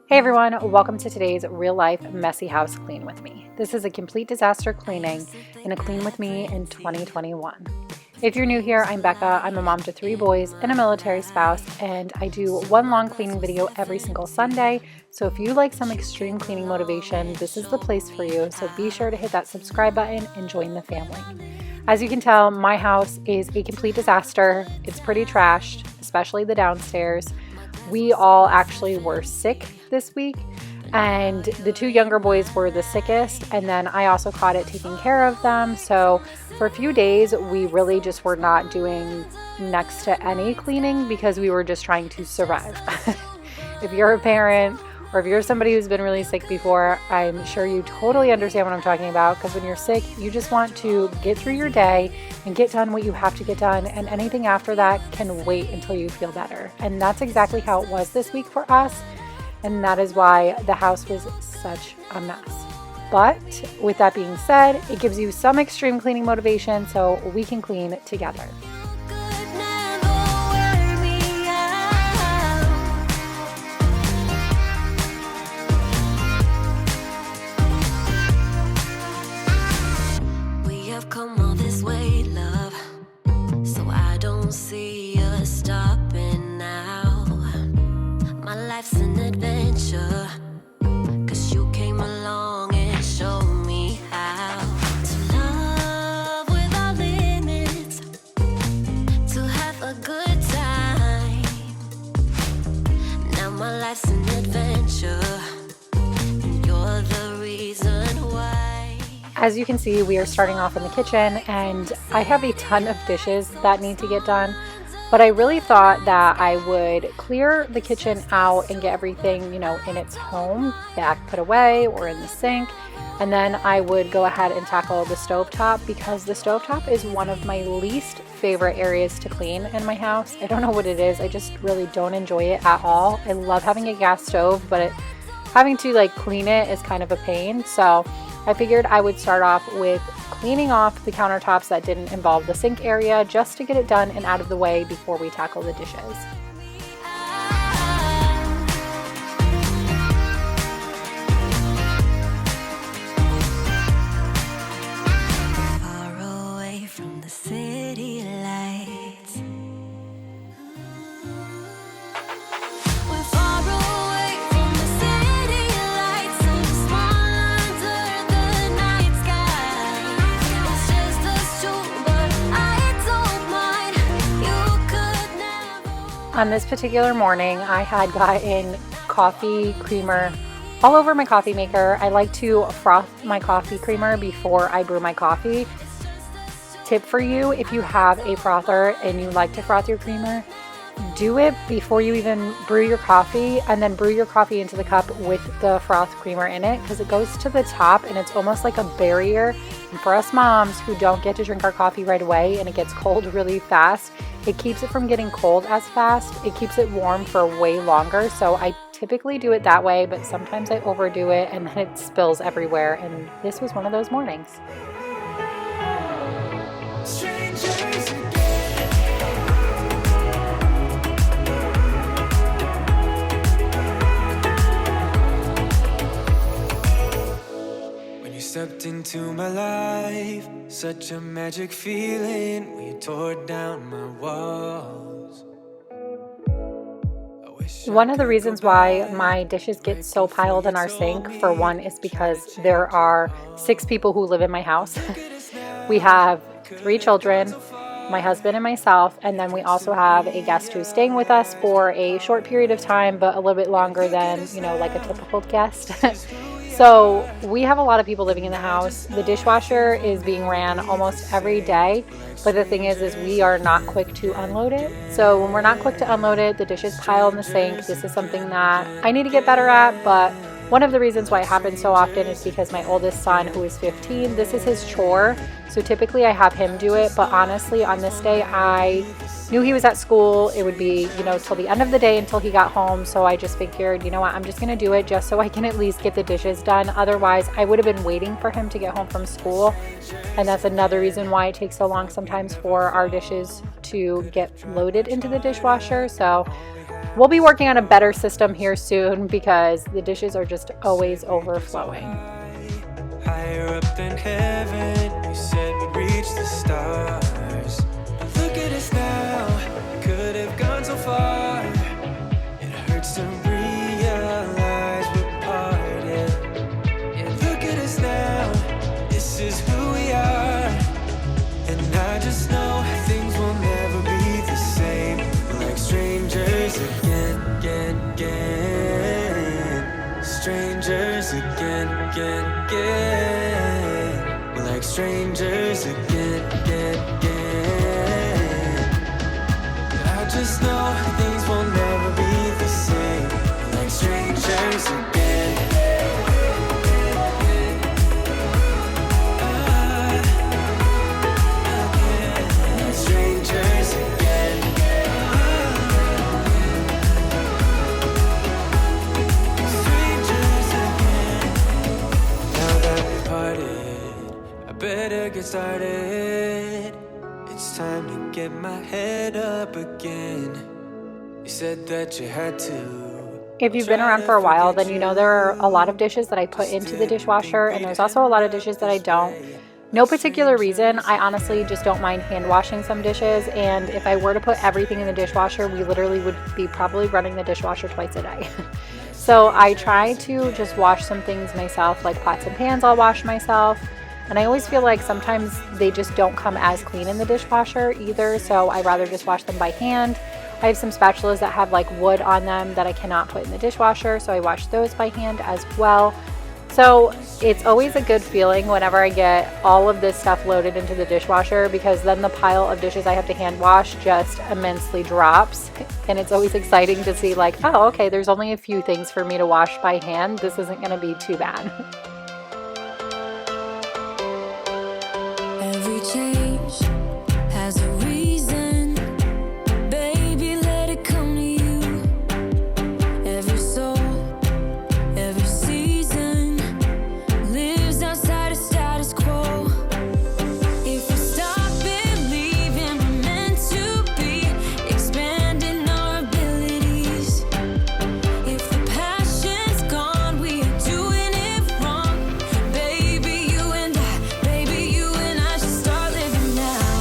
Hey everyone, welcome to today's real life messy house clean with me. This is a complete disaster cleaning and a clean with me in 2021. If you're new here, I'm Becca. I'm a mom to 3 boys and a military spouse, and I do one long cleaning video every single Sunday. So if you like some extreme cleaning motivation, this is the place for you. So be sure to hit that subscribe button and join the family. As you can tell, my house is a complete disaster. It's pretty trashed, especially the downstairs. We all actually were sick this week, and the 2 younger boys were the sickest, and then I also caught it taking care of them. So for a few days we really just were not doing next to any cleaning because we were just trying to survive. If you're a parent or if you're somebody who's been really sick before, I'm sure you totally understand what I'm talking about, because when you're sick, you just want to get through your day and get done what you have to get done, and anything after that can wait until you feel better. And that's exactly how it was this week for us, and that is why the house was such a mess. But with that being said, it gives you some extreme cleaning motivation so we can clean together. Come all this way, love, so I don't see us stopping now. My life's an adventure, 'cause you came along and showed me how to love without limits, to have a good time. Now my life's an adventure, and you're the reason why. As you can see, we are starting off in the kitchen, and I have a ton of dishes that need to get done, but I really thought that I would clear the kitchen out and get everything, in its home, back put away or in the sink, and then I would go ahead and tackle the stovetop, because the stovetop is one of my least favorite areas to clean in my house. I don't know what it is. I just really don't enjoy it at all. I love having a gas stove, but having to clean it is kind of a pain. So I figured I would start off with cleaning off the countertops that didn't involve the sink area, just to get it done and out of the way before we tackle the dishes. Far away from the city lights, we're far away from the city lights, and the small under the night sky. It's just us two, but I don't mind. You could never. On this particular morning, I had gotten coffee creamer all over my coffee maker. I like to froth my coffee creamer before I brew my coffee. Tip for you, if you have a frother and you like to froth your creamer, do it before you even brew your coffee, and then brew your coffee into the cup with the froth creamer in it, because it goes to the top and it's almost like a barrier. And for us moms who don't get to drink our coffee right away and it gets cold really fast, it keeps it from getting cold as fast. It keeps it warm for way longer. So I typically do it that way, but sometimes I overdo it and then it spills everywhere, and this was one of those mornings. Stepped into my life, such a magic feeling when you tore down my walls. One of the reasons why my dishes get so piled in our sink, for one, is because there are 6 people who live in my house. We have 3 children, my husband and myself, and then we also have a guest who's staying with us for a short period of time, but a little bit longer than, like a typical guest. So we have a lot of people living in the house. The dishwasher is being ran almost every day, but the thing is we are not quick to unload it. So when we're not quick to unload it, the dishes pile in the sink. This is something that I need to get better at, but one of the reasons why it happens so often is because my oldest son, who is 15, this is his chore. So typically I have him do it, but honestly on this day I knew he was at school. It would be, till the end of the day until he got home. So I just figured, you know what, I'm just going to do it just so I can at least get the dishes done. Otherwise, I would have been waiting for him to get home from school. And that's another reason why it takes so long sometimes for our dishes to get loaded into the dishwasher. So We'll be working on a better system here soon because the dishes are just always overflowing. Higher up than heaven, you said we'd reach the stars. Look at us now, could have gone so far. It hurts to realize we're parted. Yeah, look at us now, this is who we are. And I just know things will never be the same. We're like strangers again. Strangers again. We're like strangers again. I just know things will never be the same. We're like strangers again. Strangers again. Strangers again. Now that we parted, I better get started. It's time to get my head up again. You said that you had to. If you've been around for a while, then you know there are a lot of dishes that I put into the dishwasher, and there's also a lot of dishes that I don't. No particular reason. I honestly just don't mind hand washing some dishes, and if I were to put everything in the dishwasher, we literally would be probably running the dishwasher twice a day. So I try to just wash some things myself, like pots and pans I'll wash myself. And I always feel like sometimes they just don't come as clean in the dishwasher either, so I'd rather just wash them by hand. I have some spatulas that have like wood on them that I cannot put in the dishwasher, so I wash those by hand as well. So it's always a good feeling whenever I get all of this stuff loaded into the dishwasher, because then the pile of dishes I have to hand wash just immensely drops. And it's always exciting to see like, oh, okay, there's only a few things for me to wash by hand. This isn't going to be too bad. Every change has a reason. Baby, let it come to you. Every soul, every season lives outside of status quo. If we stop believing we're meant to be, expanding our abilities. If the passion's gone, we are doing it wrong. Baby, you and I should start living now.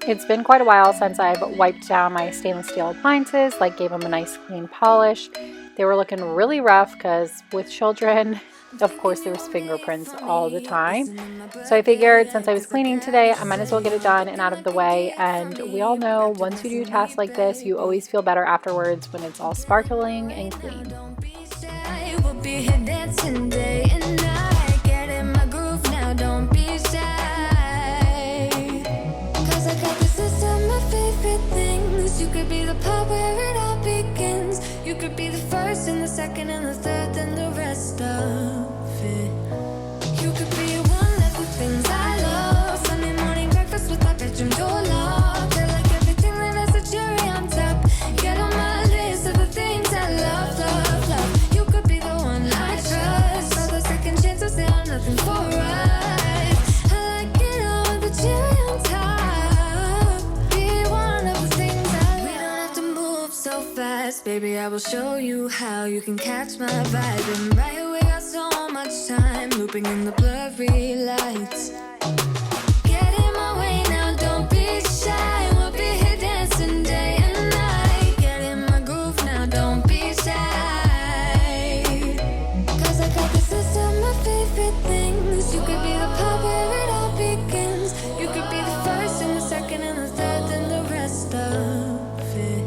It's been quite a while since I've wiped down my stainless steel appliances, like gave them a nice clean polish. They were looking really rough because with children, of course, there's fingerprints all the time. So I figured since I was cleaning today, I might as well get it done and out of the way. And we all know once you do tasks like this, you always feel better afterwards when it's all sparkling and clean. We'll be here dancing day and night. Get in my groove now, don't be shy. Cause I got the system of favorite things. You could be the part where it all begins. You could be the first and the second and the third and the rest of it. You could be one of the things I love. Sunday morning breakfast with my bedroom door locked. I like everything that has a cherry on top. Get on my list of the things I love, love, love. You could be the one I trust. All the second chances, they are nothing for us. I like it all with the cherry on top. Be one of the things I love. We don't have to move so fast, baby. I will show you how you can catch my vibe. And right away, I got so much time looping in the blurry lights. Get in my way now, don't be shy. We'll be here dancing day and night. Get in my groove now, don't be shy. Cause I got the system of favorite things. You could be the part where it all begins. You could be the first and the second and the third and the rest of it.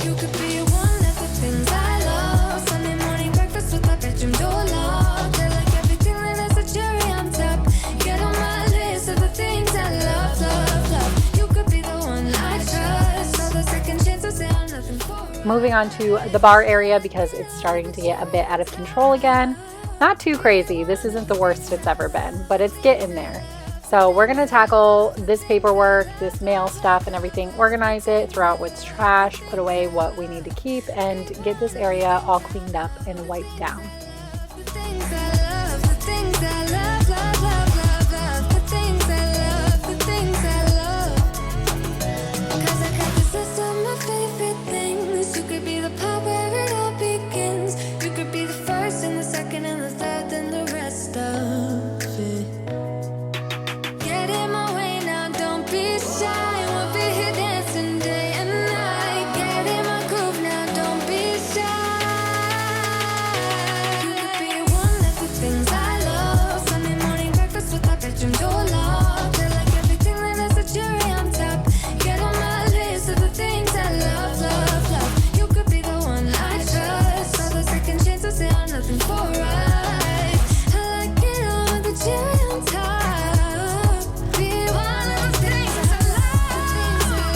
You could be one of the things I love. Sunday morning breakfast with my bedroom door locked. I like everything that has a cherry on top. Get on my list of the things I love, love, love. You could be the one I trust. All the second chances, they are nothing for us. Moving on to the bar area because it's starting to get a bit out of control again. Not too crazy. This isn't the worst it's ever been, but it's getting there. So we're going to tackle this paperwork, this mail stuff and everything, organize it, throw out what's trash, put away what we need to keep, and get this area all cleaned up and wiped down. The things I love, the things I love, love, love, love, love. The things I love, the things I love. Cause I got the system of favorite things. You could be the part where it all begins. You could be the first and the second and the third and the rest of it. Get in my way now, don't be shy. We'll be here dancing day and night. Get in my groove now, don't be shy. You could be one of the things I love. Sunday morning breakfast with my bedroom door locked. I like everything that has a cherry on top. Get on my list of the things I love, love, love. You could be the one I trust. All the second chances, they are nothing for us. I like it all with the cherry on top. Be one of the things I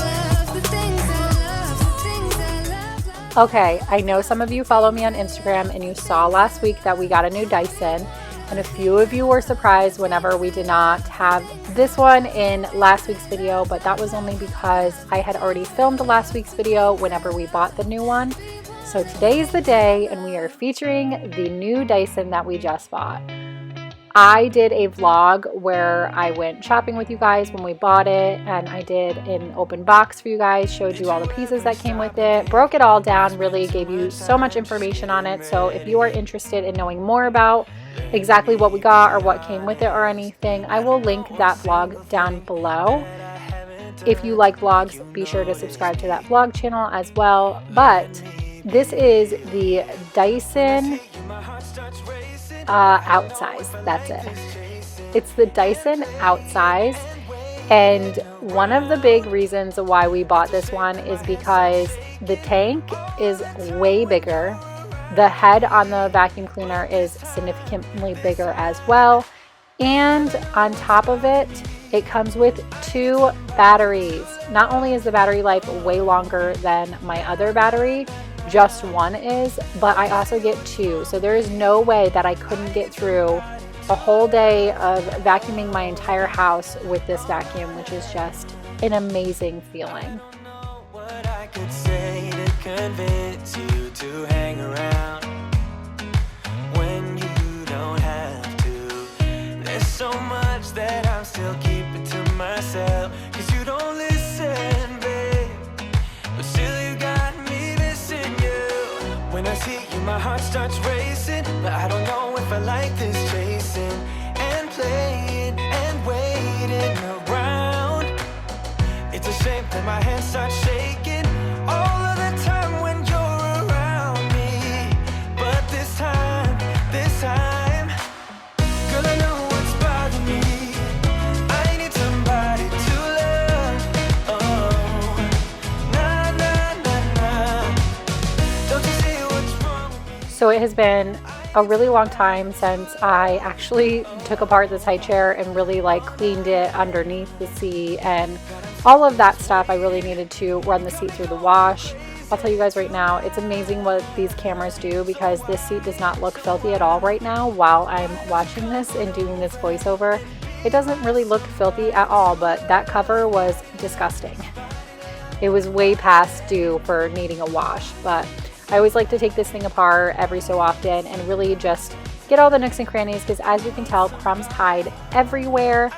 love, the things I love, the things I love, love. Okay, I know some of you follow me on Instagram and you saw last week that we got a new Dyson, and a few of you were surprised whenever we did not have this one in last week's video, but that was only because I had already filmed last week's video whenever we bought the new one. So today's the day and we are featuring the new Dyson that we just bought. I did a vlog where I went shopping with you guys when we bought it, and I did an open box for you guys, showed you all the pieces that came with it, broke it all down, really gave you so much information on it. So if you are interested in knowing more about exactly what we got or what came with it or anything, I will link that vlog down below. If you like vlogs, be sure to subscribe to that vlog channel as well. But this is the Dyson outsize. That's it. It's the Dyson outsize, and one of the big reasons why we bought this one is because the tank is way bigger. The head on the vacuum cleaner is significantly bigger as well, and on top of it, it comes with 2 batteries. Not only is the battery life way longer than my other battery, just one is, but I also get 2. So there is no way that I couldn't get through a whole day of vacuuming my entire house with this vacuum, which is just an amazing feeling. What I could say to convince you to hang around when you don't have to. There's so much that I'm still keeping to myself, 'cause you don't listen, babe. But still you got me missing you. When I see you, my heart starts racing, but I don't know if I like this chasing and playing and waiting around. and my hands start shaking all of the time when you're around me. But this time, girl, I know what's bothering me. I need somebody to love. Oh, nah, nah, nah, nah. Don't you see what's wrong with me? So it has been a really long time since I actually took apart this high chair and really like cleaned it underneath the seat and all of that stuff. I really needed to run the seat through the wash. I'll tell you guys right now, it's amazing what these cameras do, because this seat does not look filthy at all right now while I'm watching this and doing this voiceover. It doesn't really look filthy at all, but that cover was disgusting. It was way past due for needing a wash, but I always like to take this thing apart every so often and really just get all the nooks and crannies, because as you can tell, crumbs hide everywhere.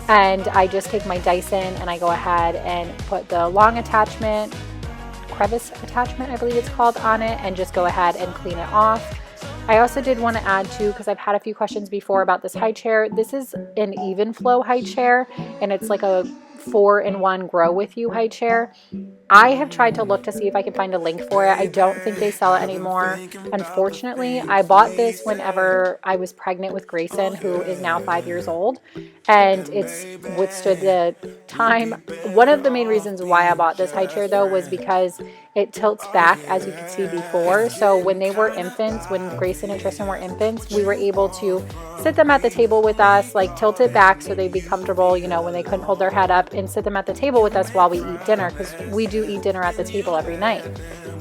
And I just take my Dyson and I go ahead and put the long attachment, crevice attachment I believe it's called, on it, and just go ahead and clean it off. I also did want to add too, because I've had a few questions before about this high chair. This is an even flow high chair, and it's like a 4-in-1 grow with you high chair. I have tried to look to see if I can find a link for it. I don't think they sell it anymore. Unfortunately, I bought this whenever I was pregnant with Grayson, who is now 5 years old, and it's withstood the time. One of the main reasons why I bought this high chair though was because it tilts back, as you could see before. So when they were infants, when Grayson and Tristan were infants, we were able to sit them at the table with us, like tilt it back so they'd be comfortable, you know, when they couldn't hold their head up, and sit them at the table with us while we eat dinner, because we do eat dinner at the table every night.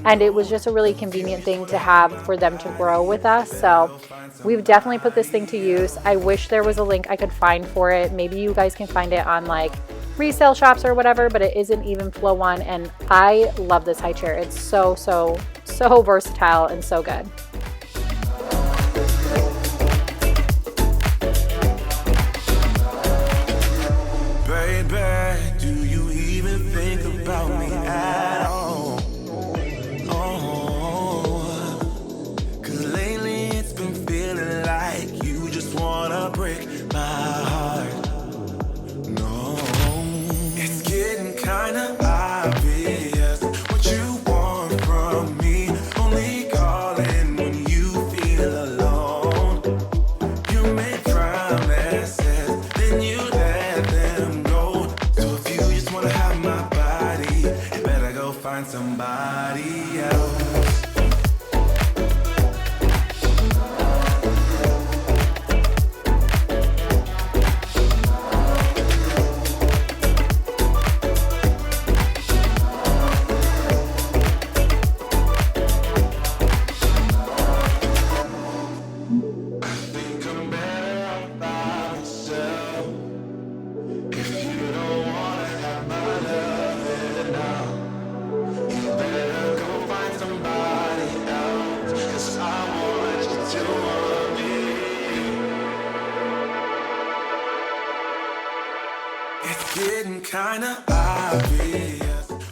And it was just a really convenient thing to have for them to grow with us. So we've definitely put this thing to use. I wish there was a link I could find for it. Maybe you guys can find it on like resale shops or whatever, but it is an even flow one, and I love this high chair. It's so versatile and so good. Baby, do you even think about me at all? Oh, 'cause lately it's been feeling like you just wanna break my heart. No, it's getting kinda obvious what you want from me. Only calling when you feel alone. You make promises, then you let them go. So if you just wanna have my body, you better go find somebody else.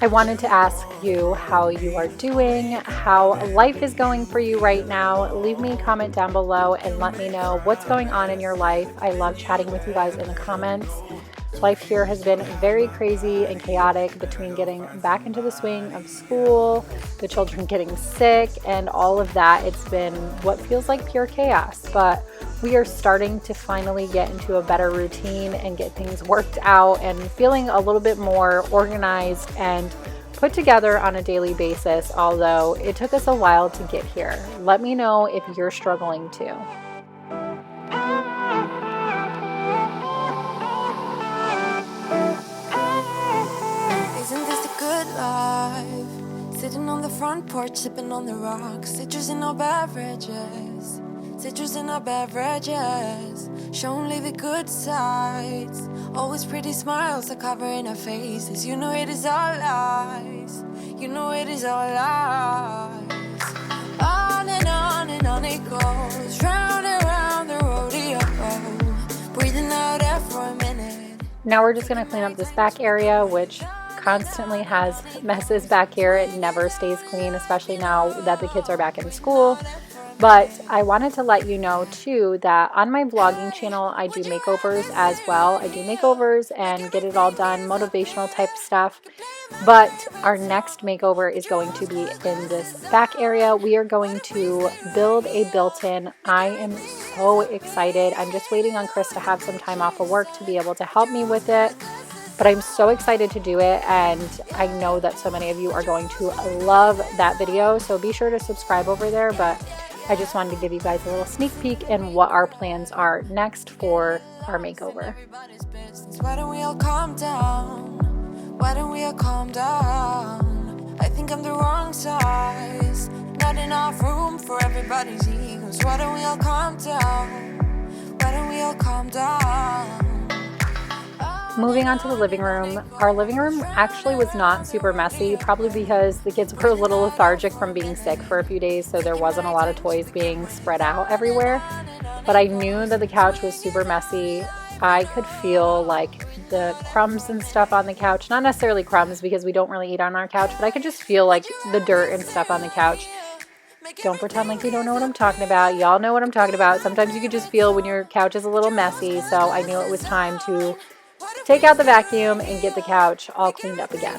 I wanted to ask you how you are doing, how life is going for you right now. Leave me a comment down below and let me know what's going on in your life. I love chatting with you guys in the comments. Life here has been very crazy and chaotic, between getting back into the swing of school, the children getting sick, and all of that. It's been what feels like pure chaos, but we are starting to finally get into a better routine and get things worked out and feeling a little bit more organized and put together on a daily basis, although it took us a while to get here. Let me know if you're struggling too. Isn't this a good life? Sitting on the front porch, sipping on the rocks, citrus in our beverages. Citrus in our beverages, show only the good sides. Always pretty smiles are covering our faces. You know it is all lies. You know it is all lies. On and on it goes, round and round the rodeo. Breathing out air for a minute. Now we're just gonna clean up this back area, which constantly has messes back here. It never stays clean, especially now that the kids are back in school. But I wanted to let you know too that on my vlogging channel, I do makeovers as well. I do makeovers and get it all done, motivational type stuff. But our next makeover is going to be in this back area. We are going to build a built-in. I am so excited. I'm just waiting on Chris to have some time off of work to be able to help me with it. But I'm so excited to do it, and I know that so many of you are going to love that video. So be sure to subscribe over there. But I just wanted to give you guys a little sneak peek in what our plans are next for our makeover. Why don't we all calm down? Why don't we all calm down? I think I'm the wrong size. Not enough room for everybody's egos. Why don't we all calm down? Why don't we all calm down? Moving on to the living room. Our living room actually was not super messy, probably because the kids were a little lethargic from being sick for a few days, so there wasn't a lot of toys being spread out everywhere. But I knew that the couch was super messy. I could feel like the crumbs and stuff on the couch, not necessarily crumbs because we don't really eat on our couch, but I could just feel like the dirt and stuff on the couch. Don't pretend like you don't know what I'm talking about. Y'all know what I'm talking about. Sometimes you could just feel when your couch is a little messy, so I knew it was time to take out the vacuum and get the couch all cleaned up again.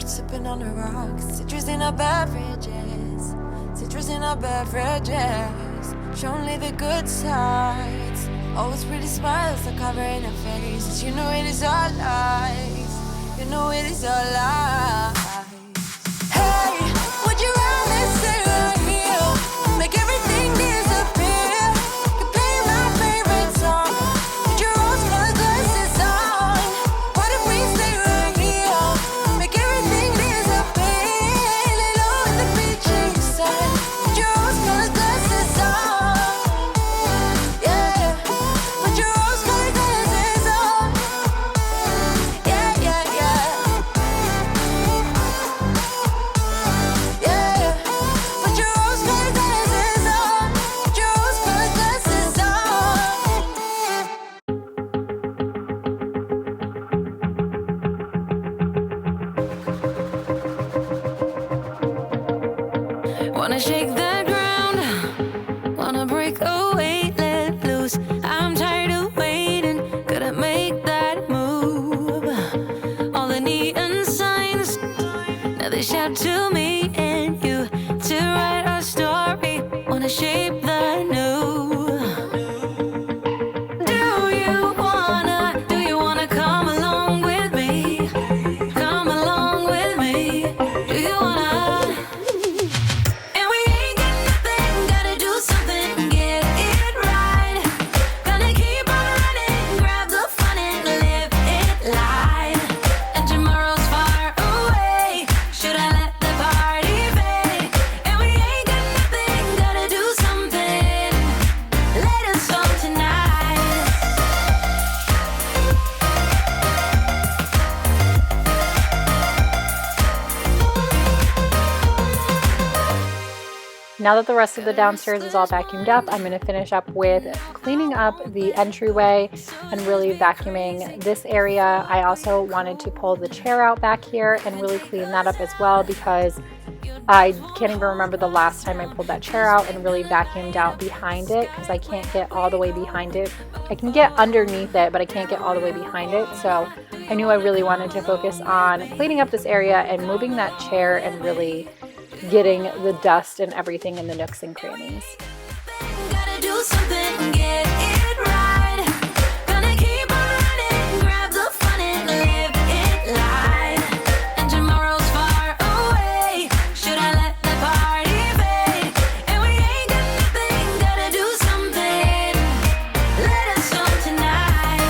Sipping on the rocks, citrus in our beverages, citrus in our beverages. Show only the good sides. Always pretty smiles that covering our faces. You know it is all lies. You know it is all lies. Hey, would you rather stay right here? Make everything disappear. You play my favorite song. Put your rose-colored glasses on. What if we stay right here? Make everything disappear. Lay low in the beach side. Put your rose-colored glasses on. Yeah, put your rose-colored glasses on. Yeah, yeah, yeah. Yeah, put your rose-colored glasses on. Put your rose-colored glasses on. Wanna shake the ground, wanna break away, let loose. I'm tired of waiting, gotta make that move. All the neon signs, now they shout to me and you to write our story. Wanna shape the new. Do you wanna come along with me? Come along with me. Do you wanna? And we ain't got nothing, gotta do something, get it right. Gonna keep on running, grab the fun and live it live. And tomorrow's far away, should I let the party fade? And we ain't got nothing, gotta do something, let us all tonight. Now that the rest of the downstairs is all vacuumed up, I'm going to finish up with cleaning up the entryway and really vacuuming this area. I also wanted to pull the chair out back here and really clean that up as well, because I can't even remember the last time I pulled that chair out and really vacuumed out behind it, because I can't get all the way behind it. I can get underneath it, but I can't get all the way behind it. So I knew I really wanted to focus on cleaning up this area and moving that chair and really getting the dust and everything in the nooks and crannies. Gotta do something, get it right. Gonna keep on running, grab the fun and live it live. And tomorrow's far away, should I let the party fade? And we ain't got nothing, gotta do something, let us all tonight.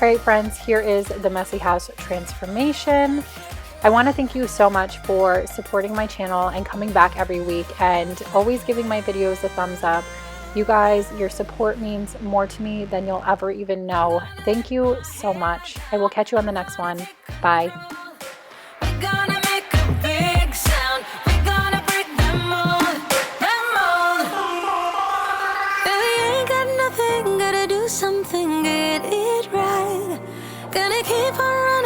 All right, friends, here is the messy house transformation. I want to thank you so much for supporting my channel and coming back every week and always giving my videos a thumbs up. You guys, your support means more to me than you'll ever even know. Thank you so much. I will catch you on the next one. Bye. We're gonna make a big sound, we're gonna break them and get it right. Gonna keep on running